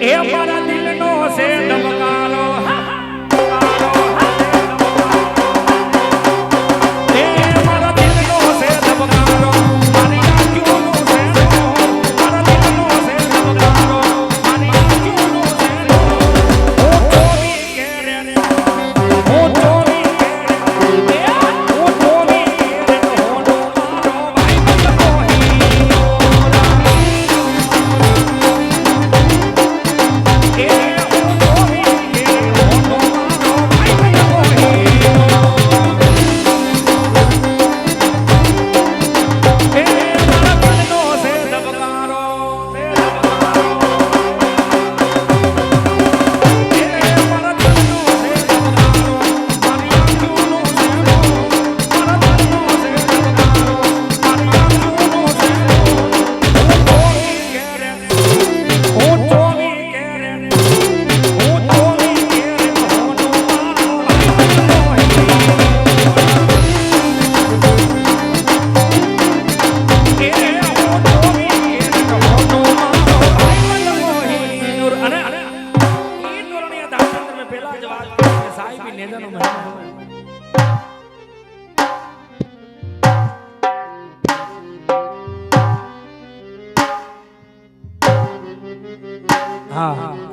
એ મારા દિલનો છે ધબકારો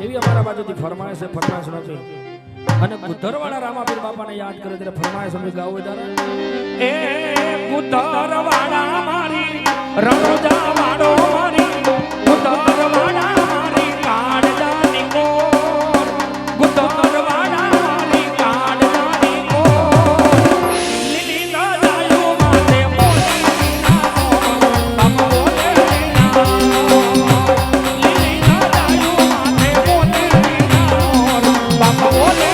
એવી અમારા બાજુથી ફરમાઈશ નથી અને ગુધરવાળા રામાપીર બાપાને યાદ કરે ત્યારે ફરમાઈશ અમે ગાવ ત્યારે એ ગુધરવાળા મારી રણોજા વાળો મારી ગુધરવાળા મારી કાળજાની કોર ગુધરવાળા મારી કાળજાની કોર લીલી ગાયો માથે મોતી બાપા બોલે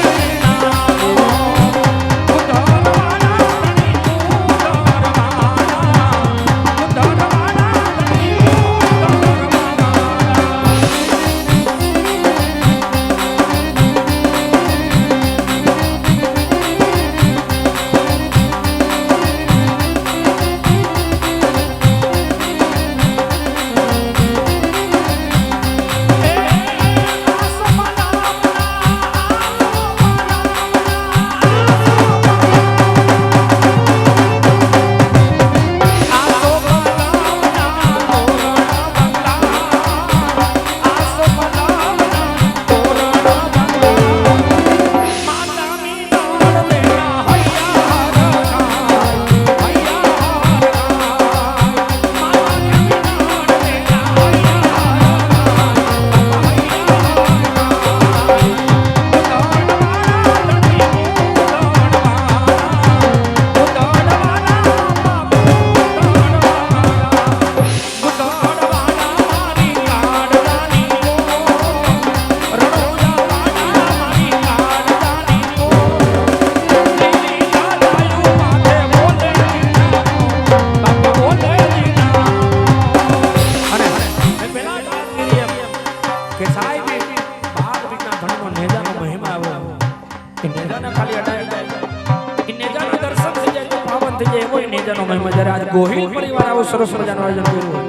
ગોહિલ પરિવાર આવો સરસ મજાનો આયોજન કર્યું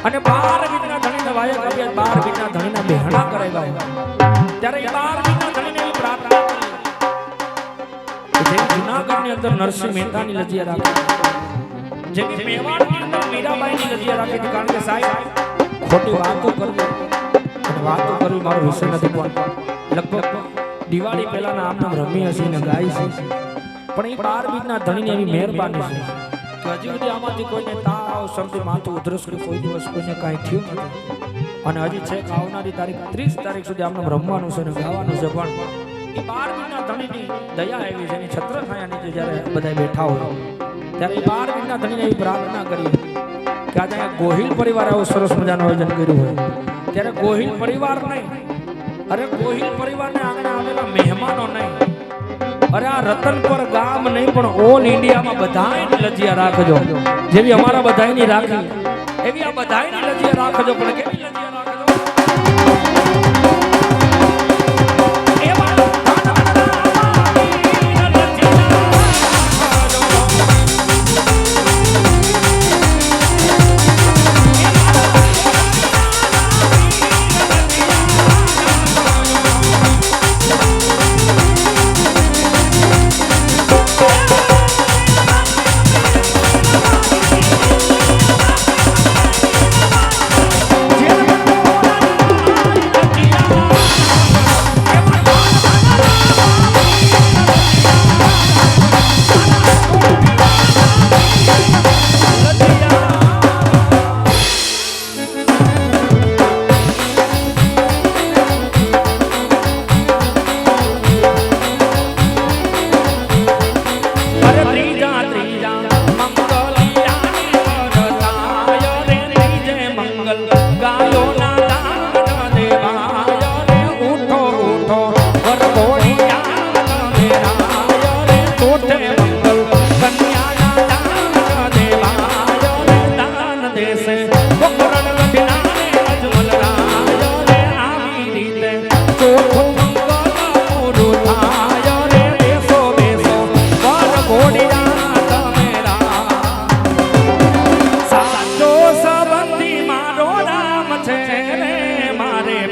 અને 12 ગીતના ધણીને વાયક આપ્યા 12 ગીતના ધણીના બેહણા કરાવ્યા ત્યારે 12 ગીતના ધણીને એવી પ્રાર્થના કરી જે જૂનાગઢની અંદર નરસિંહ મહેતાની લજિયા રાખી જે મેવાડની અંદર મીરાબાઈની લજિયા રાખી કારણ કે સાહેબ ખોટી વાતો કરવી અને વાતો કરવી મારો વિષય નથી પણ લગભગ દિવાળી પહેલાના આમ રમી હશે ને ગાઈ છે પણ એ 12 ગીતના ધણીની એવી મહેરબાની છે હજી સુધી આમાંથી કોઈને તાવ શરદી માથું ઉધરસ કોઈ દિવસ કોઈને કાંઈ થયું નથી અને હજી છે આવનારી તારીખ 30 તારીખ સુધી આમને રમવાનું છે અને ગાવાનું છે પણ એ 12 ગીતના ધણીની દયા આવી છે એની છત્રછાયા નીચે જ્યારે બધા બેઠા હોય ત્યારે એ 12 ગીતના ધણીને એવી પ્રાર્થના કરી કે આજે ગોહિલ પરિવાર આવું સરસ મજાનું આયોજન કર્યું હોય ત્યારે ગોહિલ પરિવાર નહીં અરે ગોહિલ પરિવારને આંગણે આવેલા મહેમાનો નહીં અરે આ રતનપર ગામ નહીં પણ ઓલ ઇન્ડિયામાં બધાયની લજિયા રાખજો જેવી અમારા બધાયની રાખી એવી આ બધાયની લજિયા રાખજો પણ કેવી લજિયા રાખજો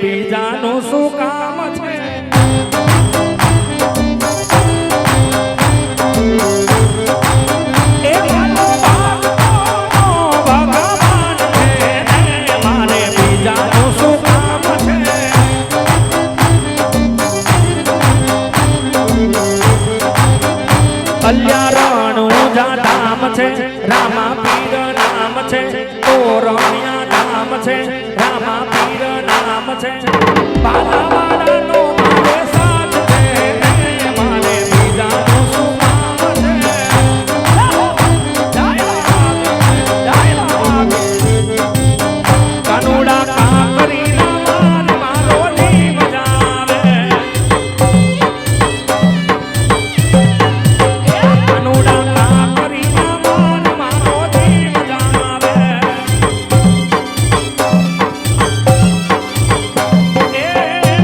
બીજાનું શું કામ છે એ મારો ભગવાન છે મારે બીજાનું શું કામ છે કલ્યાણનું ધામ છે રામા પીર નામ છે તોરણિયા ધામ છે રામા પીર નામ છે બાલાવાડાનો મારે સાથ છે મારે બીજાનું શું કામ છે કાનુડા કાકરીના માર મારો જીવ જાવે કાનુડા કાકરીના માર મારો જીવ જાવે એ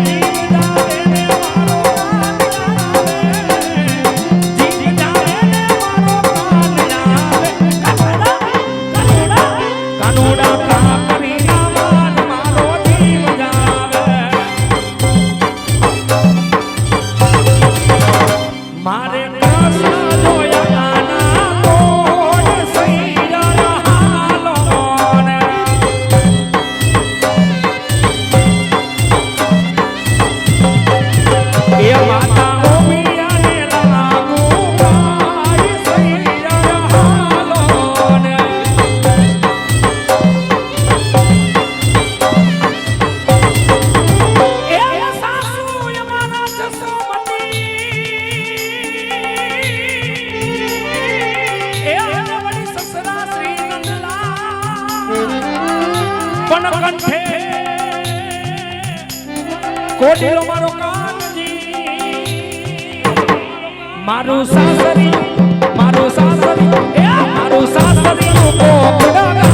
જીવ જાવે ને મારો જીવ જાવે ને મારો કાનુડા કાકરીના માર મારો જીવ જાવે મારે કૃષ્ણ જોયા ગાના કોડ સૈયા હાલો ને એ માતા ઓમિયાને લાગુ ગાય સૈયા હાલો ને એ સાસુ મારા જસોમતી એ વળી સસરા શ્રી નંદલાલ પણ કંઠે કોટીલો મારો કાનજી મારું સાસરી એ મારું સાસરી નું કોકડા